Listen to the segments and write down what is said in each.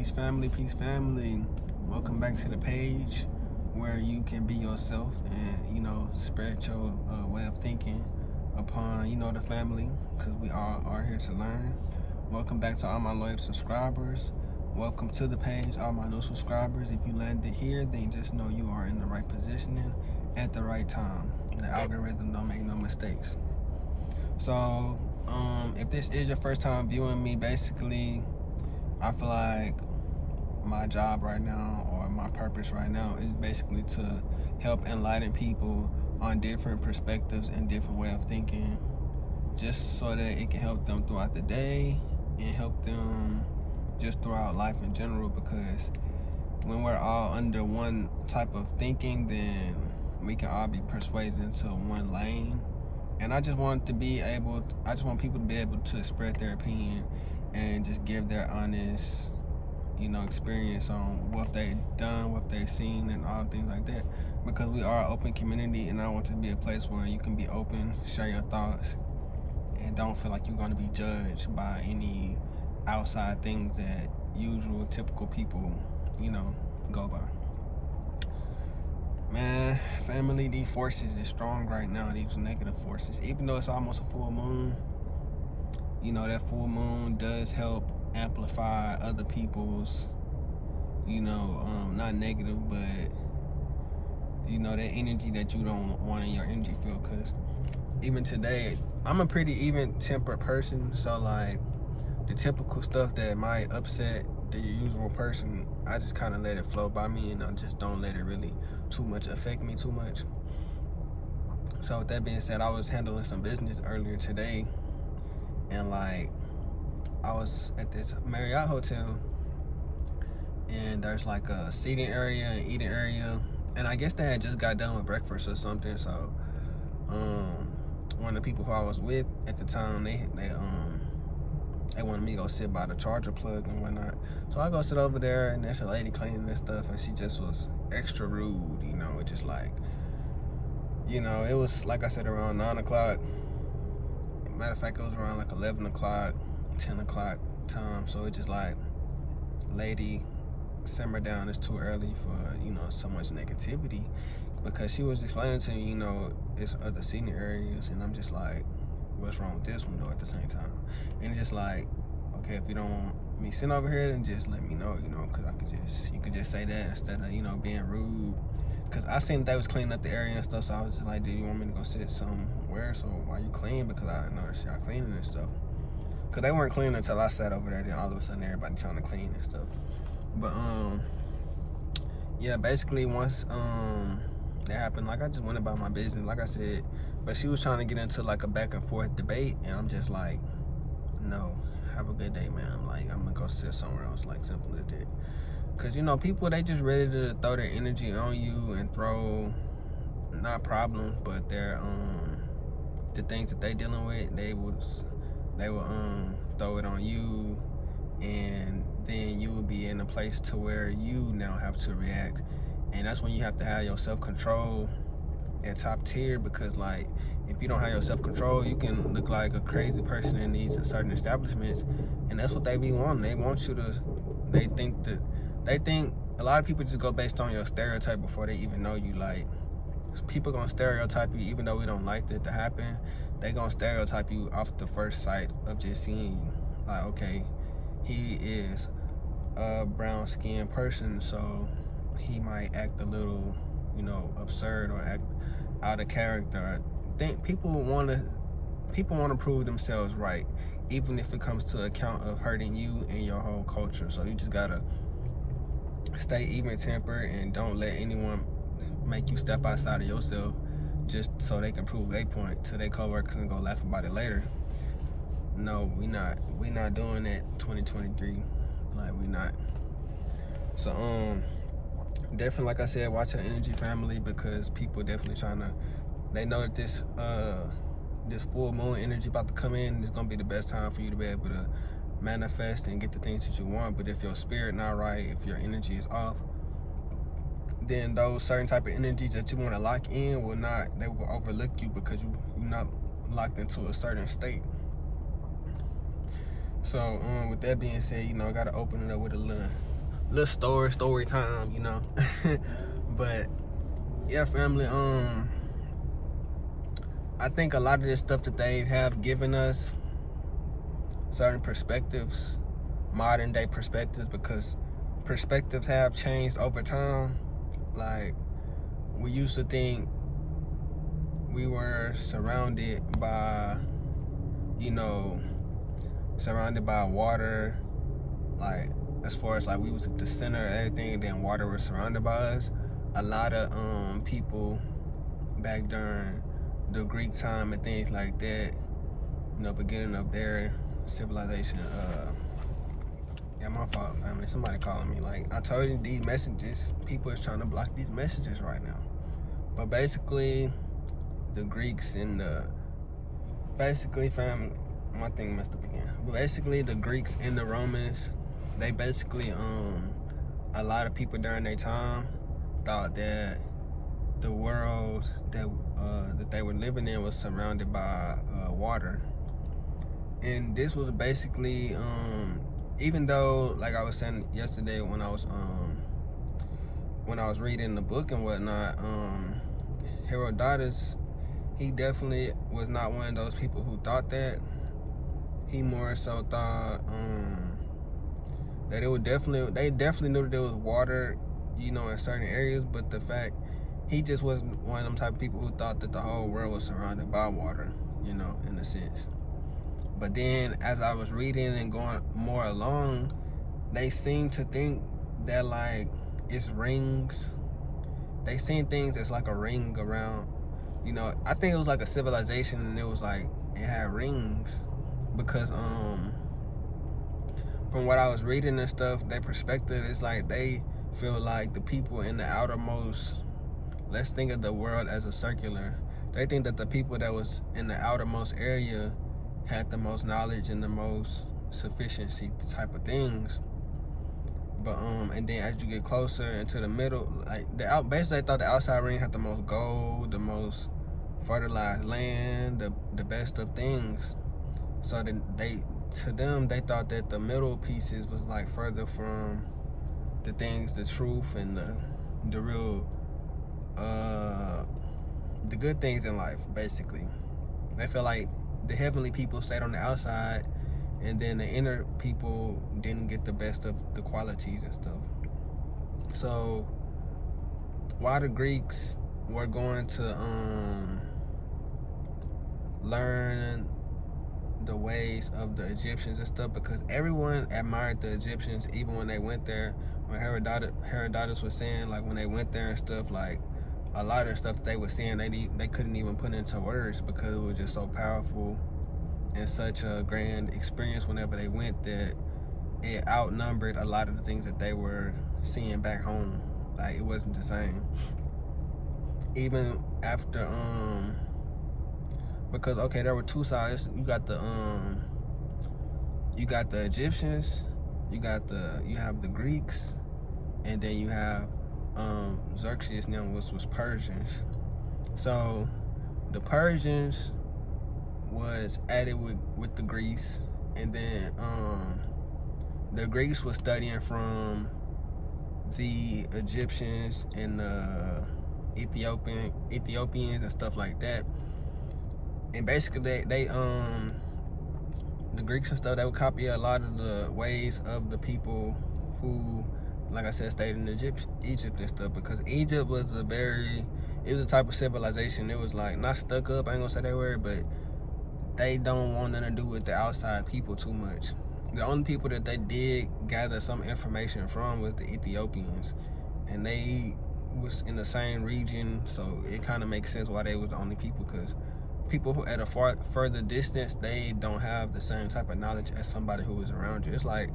Peace family. Welcome back to the page where you can be yourself and, spread your way of thinking upon, the family, because we all are here to learn. Welcome back to all my loyal subscribers. Welcome to the page, all my new subscribers. If you landed here, then just know you are in the right positioning at the right time. The algorithm don't make no mistakes. So, if this is your first time viewing me, basically, I feel like my job right now or my purpose right now is basically to help enlighten people on different perspectives and different way of thinking, just so that it can help them throughout the day and help them just throughout life in general. Because when we're all under one type of thinking, then we can all be persuaded into one lane. And I just want people to be able to spread their opinion and just give their honest, experience on what they've done, what they've seen, and all things like that. Because we are an open community, and I want to be a place where you can be open, share your thoughts, and don't feel like you're going to be judged by any outside things that usual, typical people, go by. Man, family, these forces is strong right now, these negative forces. Even though it's almost a full moon, that full moon does help amplify other people's, not negative, but, that energy that you don't want in your energy field. Because even today, I'm a pretty even-tempered person, so, like, the typical stuff that might upset the usual person, I just kind of let it flow by me, and I just don't let it really too much affect me too much. So with that being said, I was handling some business earlier today, and like I was at this Marriott hotel, and there's like a seating area and eating area, and I guess they had just got done with breakfast or something. So one of the people who I was with at the time, they wanted me to go sit by the charger plug and whatnot. So I go sit over there, and there's a lady cleaning this stuff, and she just was extra rude, just like, it was, like I said, around 9 o'clock. Matter of fact, it was around like 11 o'clock, 10 o'clock time. So it just like, lady, simmer down, it's too early for, so much negativity. Because she was explaining to me, it's other seating areas, and I'm just like, what's wrong with this one though at the same time? And it's just like, okay, if you don't want me sitting over here, then just let me know, because you could just say that instead of, being rude. Because I seen they was cleaning up the area and stuff, so I was just like, do you want me to go sit somewhere? So why you clean? Because I noticed y'all cleaning and stuff. Because they weren't cleaning until I sat over there, then all of a sudden everybody trying to clean and stuff. But yeah, basically once that happened, like, I just went about my business, like I said. But she was trying to get into like a back and forth debate, and I'm just like, no, have a good day, man. Like, I'm gonna go sit somewhere else, like, simple as that. Because, people, they just ready to throw their energy on you and throw, not problems, but their, the things that they dealing with, they will throw it on you, and then you will be in a place to where you now have to react. And that's when you have to have your self-control at top tier. Because, like, if you don't have your self-control, you can look like a crazy person in these certain establishments, and that's what they be wanting. They want you to, they think a lot of people just go based on your stereotype before they even know you. Like, people gonna stereotype you even though we don't like that to happen. They gonna stereotype you off the first sight of just seeing you. Like, okay, he is a brown skinned person, so he might act a little, absurd or act out of character. I think people want to prove themselves right, even if it comes to account of hurting you and your whole culture. So you just gotta stay even-tempered and don't let anyone make you step outside of yourself just so they can prove their point to their coworkers and go laugh about it later. No, we not doing that 2023. Like, we not. So definitely, like I said, watch your energy, family, because people definitely they know that this full moon energy about to come in. It's gonna be the best time for you to be able to manifest and get the things that you want. But if your spirit not right, if your energy is off, then those certain type of energies that you want to lock in they will overlook you, because you're not locked into a certain state. So with that being said, I gotta open it up with a little little story time, you know. But yeah, family, I think a lot of this stuff that they have given us, certain perspectives, modern day perspectives, because perspectives have changed over time. Like, we used to think we were surrounded by, you know, surrounded by water, like, as far as like we was at the center of everything, and then water was surrounded by us. A lot of people back during the Greek time and things like that, you know, beginning of their civilization. Yeah, my fault, family. Somebody calling me. Like, I told you, these messages, people is trying to block these messages right now. But basically, the Greeks and basically, family, my thing messed up again. But basically, the Greeks and the Romans, they basically, a lot of people during their time thought that the world that they were living in was surrounded by water. And this was basically, even though, like I was saying yesterday when I was reading the book and whatnot, Herodotus, he definitely was not one of those people who thought that. He more so thought that they definitely knew that there was water, you know, in certain areas, but the fact, he just wasn't one of them type of people who thought that the whole world was surrounded by water, you know, in a sense. But then as I was reading and going more along, they seemed to think that, like, it's rings. They seen things as like a ring around, you know. I think it was like a civilization, and it was like, it had rings, because from what I was reading and stuff, their perspective is like, they feel like the people in the outermost, let's think of the world as a circular. They think that the people that was in the outermost area had the most knowledge and the most sufficiency type of things. But and then as you get closer into the middle, like basically, I thought the outside ring had the most gold, the most fertilized land, the best of things. So then they thought that the middle pieces was like further from the things, the truth, and the real the good things in life. Basically, they felt like the heavenly people stayed on the outside, and then the inner people didn't get the best of the qualities and stuff. So while the Greeks were going to learn the ways of the Egyptians and stuff, because everyone admired the Egyptians, even when they went there. When Herodotus was saying, like, when they went there and stuff, like, a lot of stuff that they were seeing, they couldn't even put into words, because it was just so powerful and such a grand experience whenever they went, that it outnumbered a lot of the things that they were seeing back home. Like, it wasn't the same. Even after because, okay, there were two sides. You got the Egyptians, you have the Greeks, and then you have Xerxes now, which was Persians. So the Persians was added with the Greeks, and then the Greeks was studying from the Egyptians and the Ethiopians and stuff like that. And basically they the Greeks and stuff, they would copy a lot of the ways of the people who, like I said, stayed in Egypt and stuff, because Egypt was it was a type of civilization. It was like, not stuck up, I ain't gonna say that word, but they don't want nothing to do with the outside people too much. The only people that they did gather some information from was the Ethiopians, and they was in the same region, so it kind of makes sense why they was the only people, because people who at a further distance, they don't have the same type of knowledge as somebody who is around you. It's like,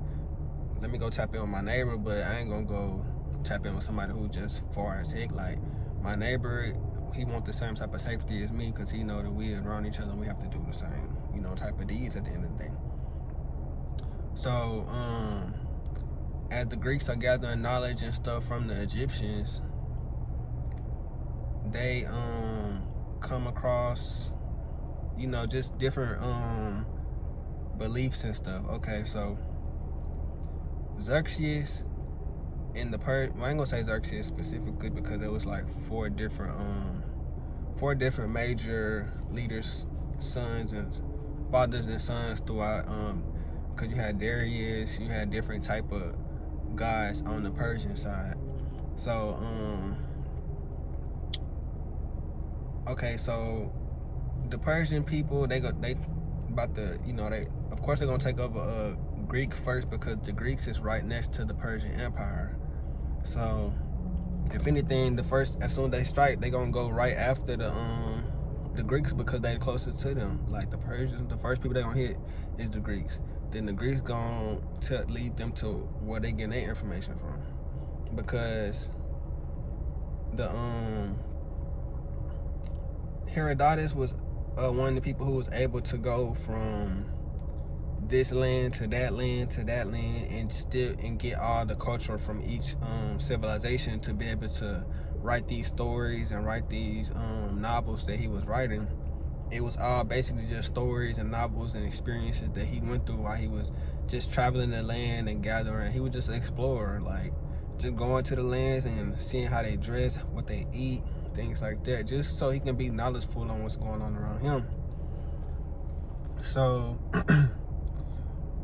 let me go tap in with my neighbor, but I ain't gonna go tap in with somebody who just far as heck. Like, my neighbor, he want the same type of safety as me, because he know that we around each other and we have to do the same, you know, type of deeds at the end of the day. So as the Greeks are gathering knowledge and stuff from the Egyptians, they come across, you know, just different beliefs and stuff. Okay, so Xerxes, in the well, I ain't gonna say Xerxes specifically because it was like four different major leaders, sons and fathers and sons throughout. Because you had Darius, you had different type of guys on the Persian side. So okay, so the Persian people, they about to, they of course they're gonna take over Greek first because the Greeks is right next to the Persian Empire. So if anything, as soon as they strike, they gonna go right after the Greeks because they're closest to them. Like the Persians, the first people they gonna hit is the Greeks. Then the Greeks gonna lead them to where they get their information from, because the Herodotus was one of the people who was able to go from this land to that land to that land and get all the culture from each civilization to be able to write these stories and write these novels that he was writing. It was all basically just stories and novels and experiences that he went through while he was just traveling the land and gathering. He was just an explorer, like just going to the lands and seeing how they dress, what they eat, things like that, just so he can be knowledgeable on what's going on around him. So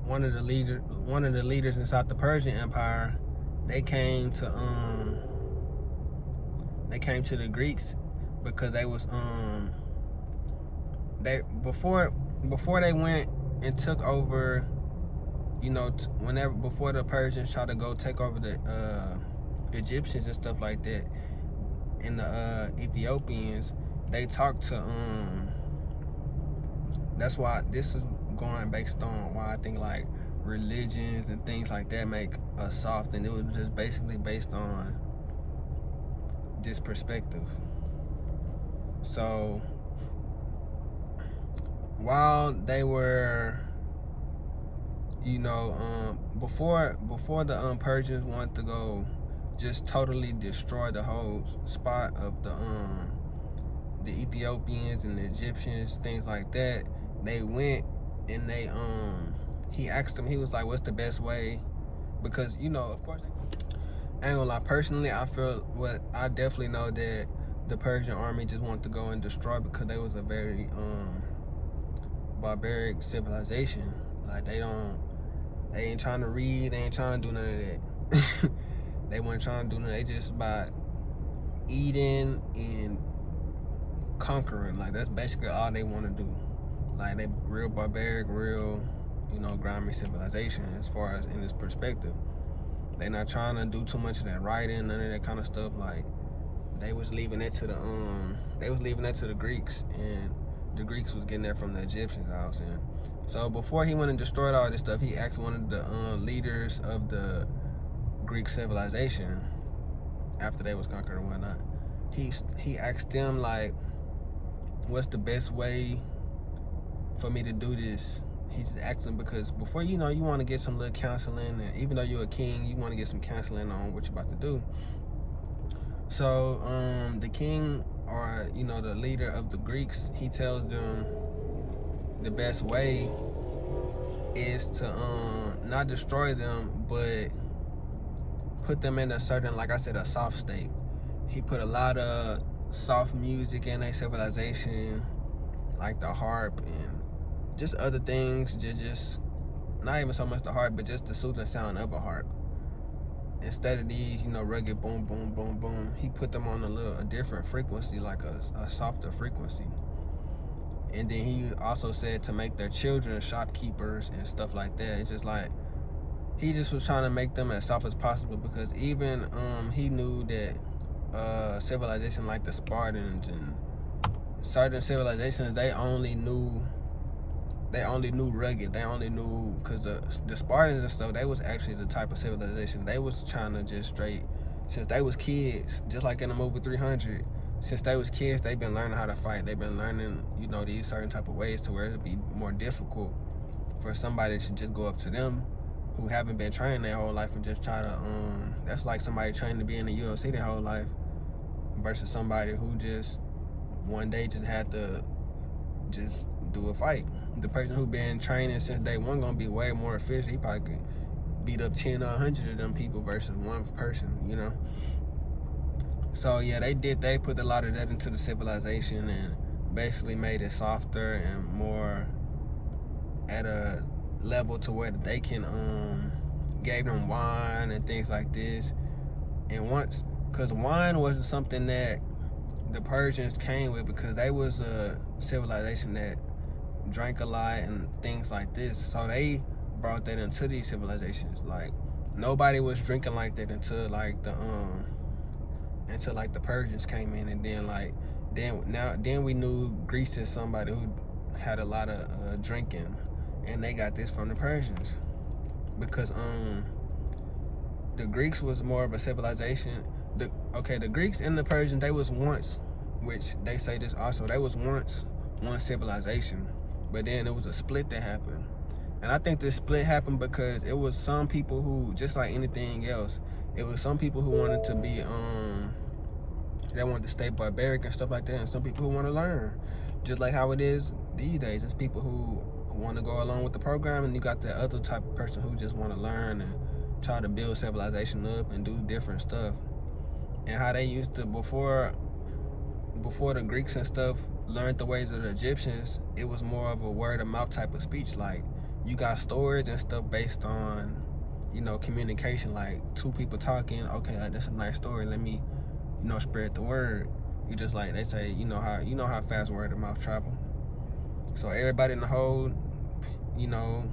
one of the leaders inside the Persian Empire, they came to the Greeks because they was before they went and took over, before the Persians tried to go take over the Egyptians and stuff like that, and the Ethiopians, they talked to that's why this is going based on why I think like religions and things like that make us soft, and it was just basically based on this perspective. So while they were, before the Persians wanted to go just totally destroy the whole spot of the Ethiopians and the Egyptians, things like that, they went and he asked them, he was like, what's the best way? Because, of course, I ain't gonna lie, personally, I definitely know that the Persian army just wanted to go and destroy because they was a very barbaric civilization. Like they ain't trying to read, they ain't trying to do none of that. They weren't trying to do nothing, they just about eating and conquering. Like that's basically all they want to do. Like they real barbaric, real, grimy civilization as far as in this perspective. They not trying to do too much of that writing, none of that kind of stuff. Like they was leaving that to the Greeks, and the Greeks was getting that from the Egyptians, I was saying. So before he went and destroyed all this stuff, he asked one of the leaders of the Greek civilization after they was conquered and whatnot. He asked them like, what's the best way for me to do this? He just asked them because before you want to get some little counseling, and even though you're a king, you want to get some counseling on what you're about to do. So the king, or the leader of the Greeks, he tells them the best way is to not destroy them, but put them in a certain, like I said, a soft state. He put a lot of soft music in their civilization, like the harp and just other things, just not even so much the harp, but just the soothing sound of a harp. Instead of these, rugged boom, boom, boom, boom, he put them on a different frequency, like a softer frequency. And then he also said to make their children shopkeepers and stuff like that. It's just like, he just was trying to make them as soft as possible, because even he knew that civilization like the Spartans and certain civilizations, they only knew rugged. They only knew, because the Spartans and stuff, they was actually the type of civilization. They was trying to just straight, since they was kids, just like in the movie 300, since they was kids, they've been learning how to fight. They've been learning, these certain type of ways to where it'd be more difficult for somebody to just go up to them who haven't been trained their whole life and just try to, that's like somebody trained to be in the UFC their whole life versus somebody who just one day just had to just do a fight. The person who been training since day one gonna be way more efficient. He probably could beat up 10 or 100 of them people versus one person, you know. So yeah, they put a lot of that into the civilization and basically made it softer and more at a level to where they can gave them wine and things like this. And once, because wine wasn't something that the Persians came with, because they was a civilization that drank a lot and things like this, so they brought that into these civilizations. Like nobody was drinking like that until like the Persians came in, and then we knew Greece is somebody who had a lot of drinking, and they got this from the Persians, because the Greeks was more of a civilization. The Greeks and the Persians, they was once, which they say this also, they was once one civilization, but then it was a split that happened. And I think this split happened because it was some people who, just like anything else, it was some people who wanted to be they wanted to stay barbaric and stuff like that, and some people who want to learn, just like how it is these days. It's people who want to go along with the program, and you got the other type of person who just want to learn and try to build civilization up and do different stuff. And how they used to, before the Greeks and stuff learned the ways of the Egyptians, it was more of a word of mouth type of speech. Like you got stories and stuff based on, you know, communication, like two people talking, okay, like, that's a nice story, let me, you know, spread the word. You just, like they say, you know how fast word of mouth travel. So everybody in the whole, you know,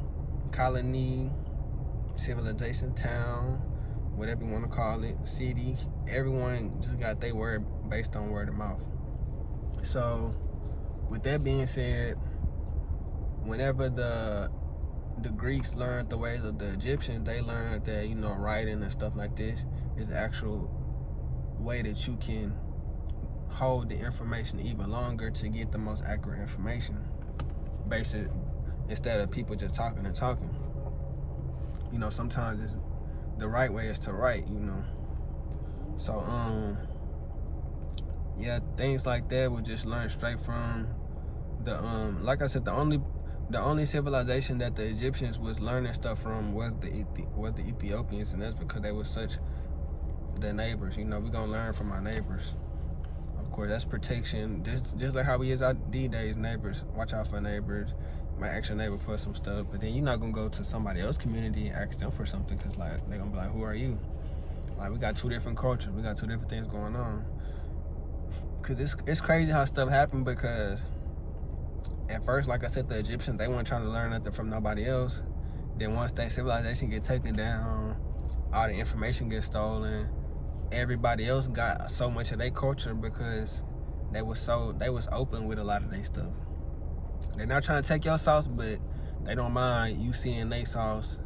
colony, civilization, town, whatever you want to call it, city, everyone just got their word based on word of mouth. So with that being said, whenever the Greeks learned the ways of the Egyptians, they learned that, you know, writing and stuff like this is the actual way that you can hold the information even longer to get the most accurate information, basic, instead of people just talking and talking. You know, sometimes the right way is to write, you know. So yeah, things like that we just learn straight from the like I said, the only civilization that the Egyptians was learning stuff from was the Ethiopians, and that's because they were such the neighbors. You know, we're gonna learn from our neighbors. Of course, that's protection. Just like how we is out these days, neighbors. Watch out for neighbors. Might ask your neighbor for some stuff, but then you're not gonna go to somebody else's community and ask them for something, because like they're gonna be like, who are you? Like, we got two different cultures, we got two different things going on. Cause it's crazy how stuff happened, because at first, like I said, the Egyptians, they weren't trying to learn nothing from nobody else. Then once their civilization get taken down, all the information gets stolen, everybody else got so much of their culture because they was open with a lot of their stuff. They're not trying to take your sauce, but they don't mind you seeing their sauce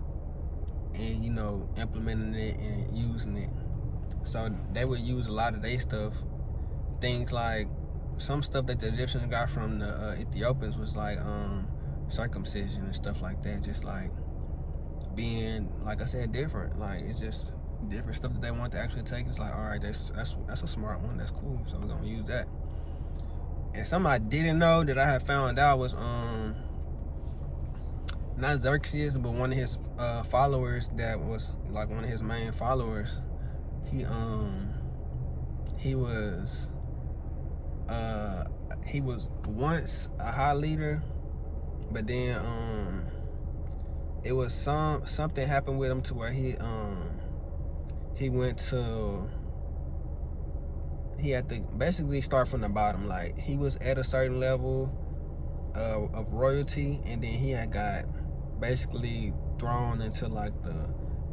and, you know, implementing it and using it. So they would use a lot of their stuff. Things like some stuff that the Egyptians got from the Ethiopians was like circumcision and stuff like that. Just like being, like I said, different. Like it's just different stuff that they want to actually take. It's like, all right, that's a smart one. That's cool. So we're gonna use that. And something I didn't know that I had found out was not Xerxes, but one of his followers that was like one of his main followers. He was once a high leader, but then it was something happened with him to where he had to basically start from the bottom. Like he was at a certain level of royalty, and then he had got basically thrown into like the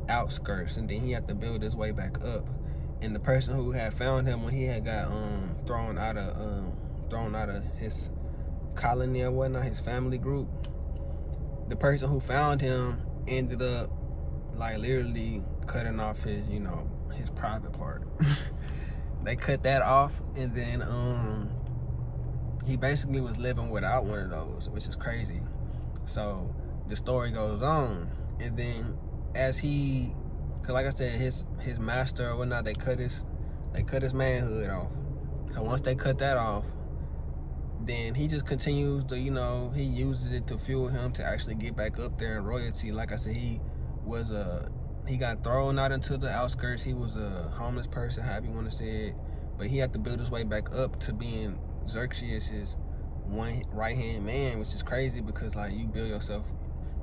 outskirts, and then he had to build his way back up. And the person who had found him when he had got thrown out of his colony or whatnot, his family group, the person who found him ended up like literally cutting off his, you know, his private part. They cut that off, and then he basically was living without one of those, which is crazy. So the story goes on, and then as he, cause like I said, his master or whatnot, they cut his manhood off. So once they cut that off, then he just continues to, you know, he uses it to fuel him to actually get back up there in royalty. Like I said, he was a he got thrown out into the outskirts. He was a homeless person, however you want to say it. But he had to build his way back up to being Xerxes' one right-hand man, which is crazy because like you build yourself,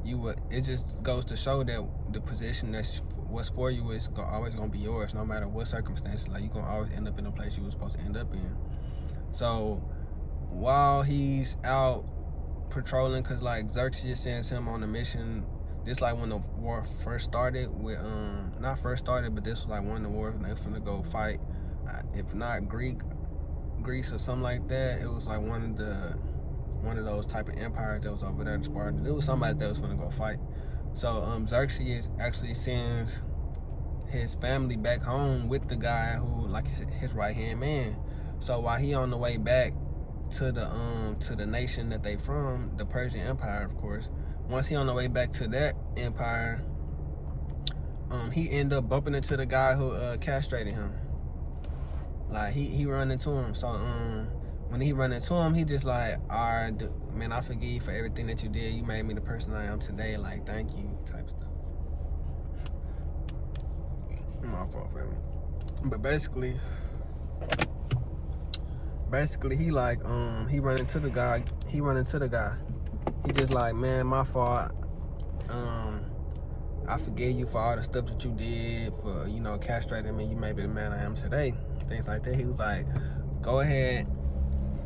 it just goes to show that the position that's what's for you is always gonna be yours, no matter what circumstances. Like you're gonna always end up in the place you were supposed to end up in. So while he's out patrolling, cause like Xerxes sends him on a mission. This like when the war first started with not first started, but this was like one of the wars when they were finna go fight, if not Greece or something like that. It was like one of those type of empires that was over there, the Spartans. It was somebody that was finna go fight. So Xerxes actually sends his family back home with the guy who like his right hand man. So while he on the way back to the nation that they from, the Persian Empire, of course. Once he on the way back to that empire, he end up bumping into the guy who castrated him. Like he run into him. So when he run into him, he just like, all right, man, I forgive you for everything that you did. You made me the person I am today. Like, thank you, type stuff. My fault, family. But basically he like he run into the guy. He just like, man, my fault. I forgive you for all the stuff that you did, for, you know, castrating me. You made me the man I am today. Things like that. He was like, go ahead,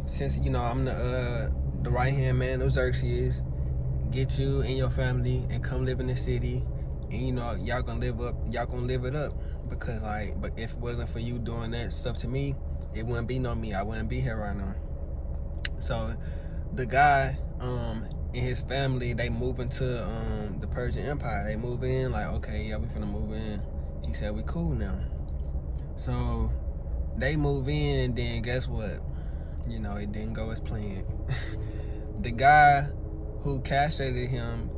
since you know I'm the right hand man of Xerxes, get you and your family and come live in the city, and you know y'all gonna live it up, because like, but if it wasn't for you doing that stuff to me, it wouldn't be no me. I wouldn't be here right now. So the guy and his family, they move into the Persian Empire. They move in like, okay, yeah, we finna move in. He said we cool now. So they move in, and then guess what? You know, it didn't go as planned. The guy who castrated him,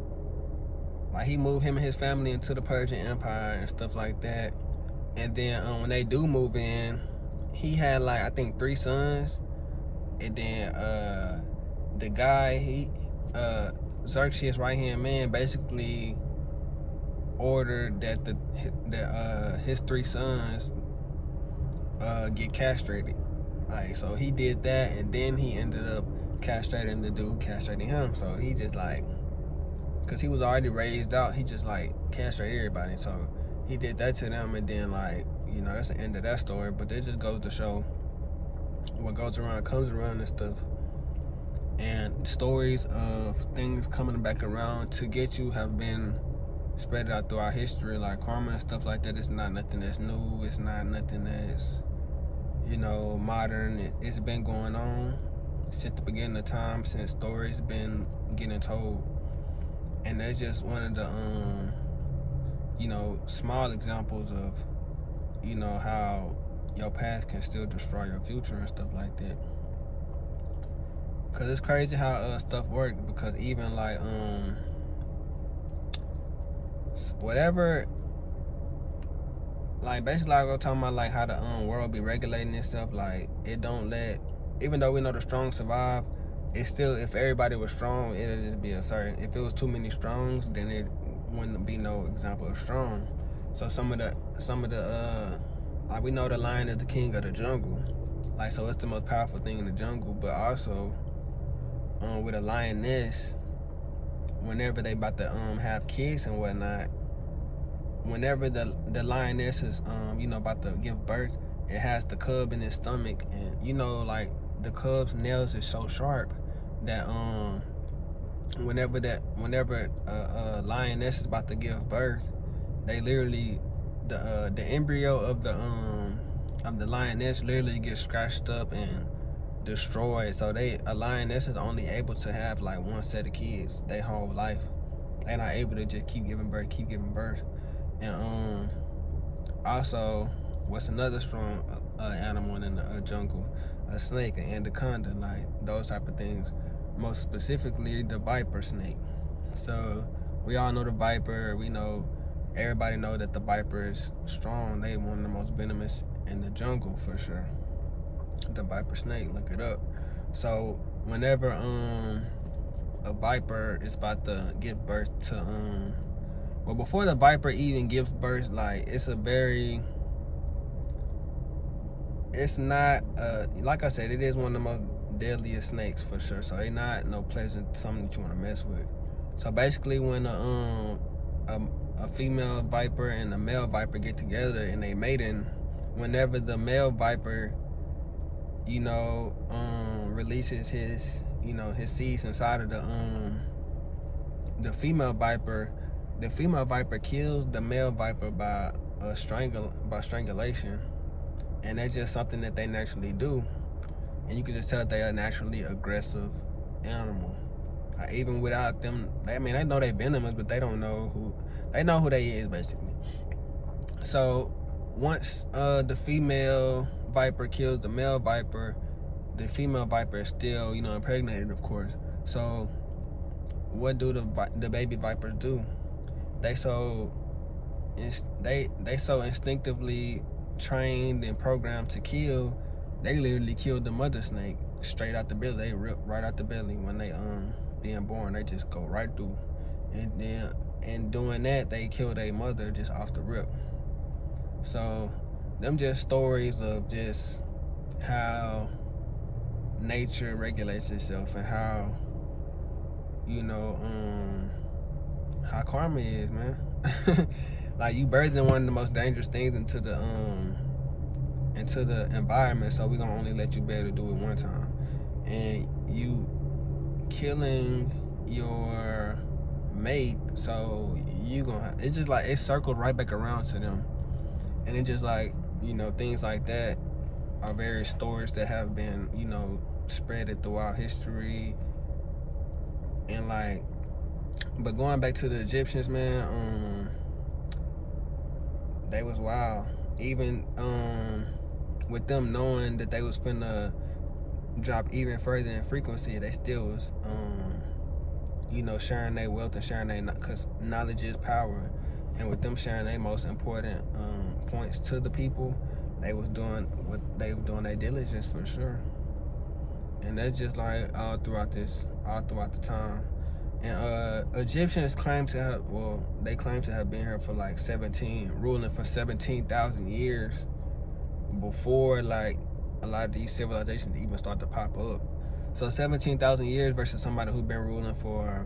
like he moved him and his family into the Persian Empire and stuff like that. And then when they do move in, he had like, I think 3 sons. And then the guy, Xerxes' right-hand man, basically ordered that his 3 sons get castrated. Like, so he did that, and then he ended up castrating the dude who castrated him. So he just like, cause he was already raised out, he just like castrated everybody. So he did that to them, and then like, you know, that's the end of that story. But it just goes to show what goes around comes around and stuff. And stories of things coming back around to get you have been spread out throughout history, like karma and stuff like that. It's not nothing that's new. It's not nothing that's, you know, modern. It's been going on since the beginning of time, since stories been getting told. And that's just one of the you know, small examples of, you know, how your past can still destroy your future and stuff like that. Cause it's crazy how stuff works, because even like whatever, like basically like I was talking about, like how the world be regulating itself. Like it don't let, even though we know the strong survive, it's still, if everybody was strong, it'll just be a certain, if it was too many strongs, then it wouldn't be no example of strong. So some of the like, we know the lion is the king of the jungle, like, so it's the most powerful thing in the jungle. But also with a lioness, whenever they about to have kids and whatnot, whenever the lioness is you know, about to give birth, it has the cub in its stomach, and you know, like the cub's nails is so sharp that whenever a lioness is about to give birth, they literally, the embryo of the lioness literally gets scratched up and destroyed. So a lioness is only able to have like 1 set of kids their whole life. They're not able to just keep giving birth. And also, what's another strong animal in the jungle? A snake, an anaconda, like those type of things. Most specifically, the viper snake. So we all know the viper. We know, everybody know that the viper is strong. They one of the most venomous in the jungle for sure. The viper snake, look it up. So whenever a viper is about to give birth to Well, before the viper even gives birth, like it's not like I said, it is one of the most deadliest snakes for sure. So they not no pleasant something that you want to mess with. So basically, when a female viper and a male viper get together and they mating, whenever the male viper, releases his seeds inside of the female viper, the female viper kills the male viper by strangulation. And that's just something that they naturally do. And you can just tell they are naturally aggressive animal. Even without them, they know they venomous, but they don't know who they is, basically. So once the female viper kills the male viper, the female viper is still, impregnated, of course. So what do the baby vipers do? They so instinctively trained and programmed to kill. They literally killed the mother snake straight out the belly. They rip right out the belly when they being born. They just go right through, and then in doing that, they kill their mother just off the rip. So them just stories of just how nature regulates itself and how how karma is, man. Like, you birthing one of the most dangerous things into the environment, so we're gonna only let you be able to do it one time. And you killing your mate, so you gonna it's just like it circled right back around to them. And it just like, things like that are various stories that have been, spread throughout history. And like, but going back to the Egyptians, man, they was wild. Even with them knowing that they was finna drop even further in frequency, they still was sharing their wealth and sharing their, because knowledge is power. And with them sharing their most important points to the people, they was doing their diligence for sure. And that's just like all throughout the time. And Egyptians claim to have been here for like ruling for 17,000 years before like a lot of these civilizations even start to pop up. So 17,000 years versus somebody who's been ruling for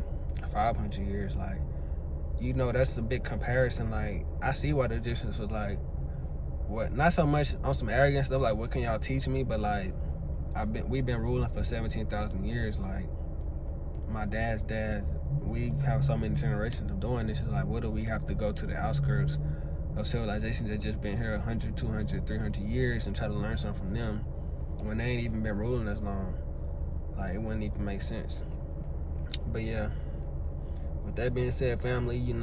500 years, like, that's a big comparison. Like, I see why the Egyptians was like, what, not so much on some arrogant stuff, like, what can y'all teach me? But like, we've been ruling for 17,000 years. Like, my dad's dad, we have so many generations of doing this. It's like, what do we have to go to the outskirts of civilizations that just been here 100, 200, 300 years and try to learn something from them when they ain't even been ruling as long? Like, it wouldn't even make sense. But yeah, with that being said, family, we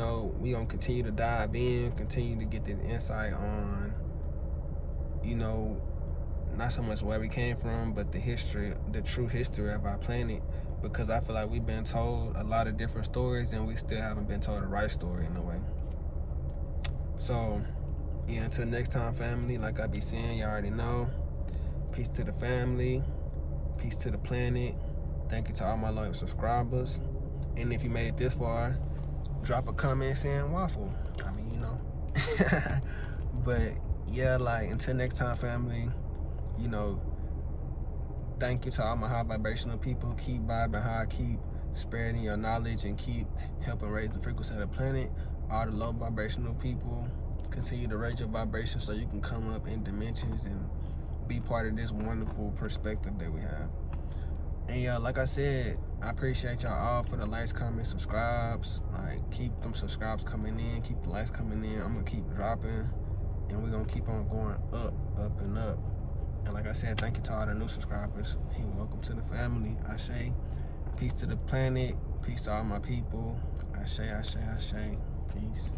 gonna continue to dive in, continue to get the insight on, not so much where we came from, but the true history of our planet. Because I feel like we've been told a lot of different stories and we still haven't been told the right story in a way. So, yeah, until next time, family, like I be saying, y'all already know. Peace to the family. Peace to the planet. Thank you to all my loyal subscribers. And if you made it this far, drop a comment saying waffle. But yeah, like, until next time, family, thank you to all my high vibrational people. Keep vibing high, keep spreading your knowledge, and keep helping raise the frequency of the planet. All the low vibrational people, continue to raise your vibration so you can come up in dimensions and be part of this wonderful perspective that we have. And yeah, like I said, I appreciate y'all all for the likes, comments, subscribes. Like, keep them subscribes coming in, keep the likes coming in. I'm gonna keep dropping, and we're gonna keep on going up, up, and up. And like I said, thank you to all the new subscribers. Hey, welcome to the family. Ashe. Peace to the planet. Peace to all my people. Ashe, ashe, ashe. Peace.